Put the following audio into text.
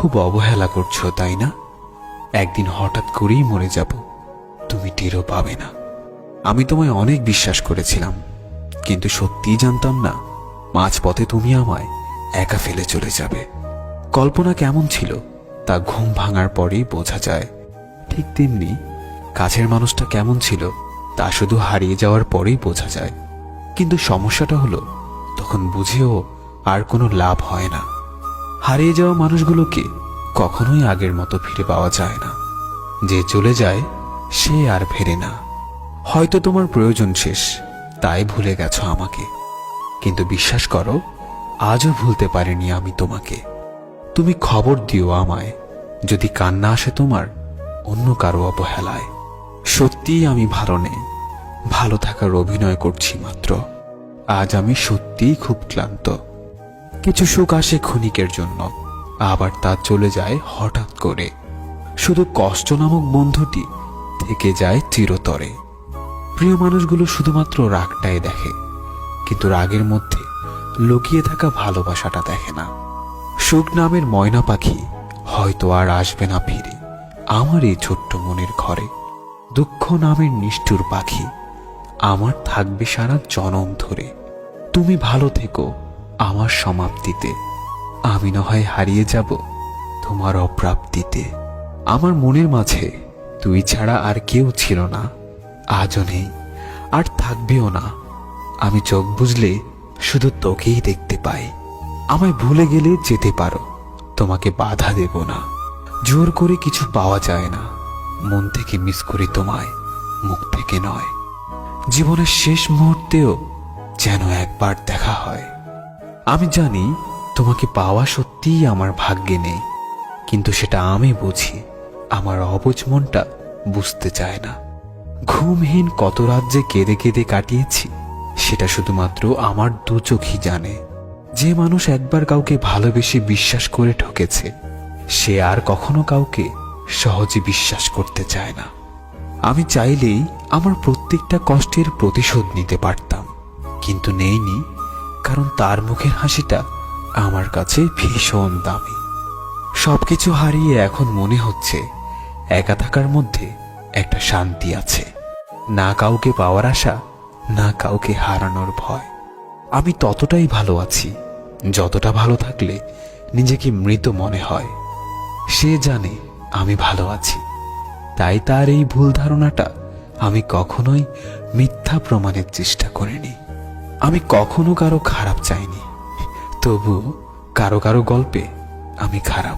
খুব অবহেলা করছো, তাই না? একদিন হঠাৎ করেই মরে যাব, তুমি টেরও পাবে না। আমি তোমায় অনেক বিশ্বাস করেছিলাম, কিন্তু সত্যিই জানতাম না মাঝপথে তুমি আমায় একা ফেলে চলে যাবে। কল্পনা কেমন ছিল তা ঘুম ভাঙার পরেই বোঝা যায়। ঠিক তেমনি কাছের মানুষটা কেমন ছিল তা শুধু হারিয়ে যাওয়ার পরেই বোঝা যায়। কিন্তু সমস্যাটা হলো, তখন বুঝেও আর কোনো লাভ হয় না। হারিয়ে যাওয়া মানুষগুলোকে কখনোই আগের মতো ফিরে পাওয়া যায় না। যে চলে যায় সে আর ফেরে না। হয়তো তোমার প্রয়োজন শেষ, তাই ভুলে গেছো আমাকে, কিন্তু বিশ্বাস করো, আজও ভুলতে পারিনি আমি তোমাকে। তুমি খবর দিও আমায় যদি কান্না আসে তোমার অন্য কারো অবহেলায়। সত্যিই আমি ভালো নেই, ভালো থাকার অভিনয় করছি মাত্র। আজ আমি সত্যিই খুব ক্লান্ত। কিছু সুখ আসে ক্ষণিকের জন্য, আবার তা চলে যায় হঠাৎ করে। শুধু কষ্ট নামক বন্ধুটি থেকে যায় চিরতরে। প্রিয় মানুষগুলো শুধুমাত্র রাগটাই দেখে, কিন্তু রাগের মধ্যে লুকিয়ে থাকা ভালোবাসাটা দেখে না। সুখ নামের ময়না পাখি হয়তো আর আসবে না ফিরে আমার এই ছোট্ট মনের ঘরে। দুঃখ নামের নিষ্ঠুর পাখি আমার থাকবে সারা জনম ধরে। তুমি ভালো থেকো আমার সমাপ্তিতে, আমি না হয় হারিয়ে যাব তোমার অপ্রাপ্তিতে। আমার মনের মাঝে তুই ছাড়া আর কেউ ছিল না, আজও নেই আর থাকবেও না। আমি চোখ বুঝলে শুধু তোকেই দেখতে পাই। আমায় ভুলে গেলে যেতে পারো, তোমাকে বাধা দেব না। জোর করে কিছু পাওয়া যায় না, মন থেকে মিস করি তোমায়, মুখ থেকে নয়। জীবনের শেষ মুহূর্তেও যেন একবার দেখা হয়। আমি জানি তোমাকে পাওয়া সত্যিই আমার ভাগ্যে নেই, কিন্তু সেটা আমি বুঝি, আমার অবুঝ মনটা বুঝতে চায় না। ঘুমহীন কত রাত যে কেঁদে কেঁদে কাটিয়েছি সেটা শুধুমাত্র আমার দু চোখই জানে। যে মানুষ একবার কাউকে ভালোবেসে বিশ্বাস করে ঠকেছে, সে আর কখনো কাউকে সহজে বিশ্বাস করতে চায় না। আমি চাইলেই আমার প্রত্যেকটা কষ্টের প্রতিশোধ নিতে পারতাম, কিন্তু নেইনি, কারণ তার মুখের হাসিটা আমার কাছে ভীষণ দামি। সবকিছু হারিয়ে এখন মনে হচ্ছে একা থাকার মধ্যে একটা শান্তি আছে। না কাউকে পাওয়ার আশা, না কাউকে হারানোর ভয়। আমি ততটাই ভালো আছি যতটা ভালো থাকলে নিজেকে মৃত মনে হয়। সে জানে আমি ভালো আছি, তাই তার এই ভুল ধারণাটা আমি কখনোই মিথ্যা প্রমাণের চেষ্টা করিনি। আমি কখনো কারো খারাপ চাইনি, তবু কারো কারো গল্পে আমি খারাপ।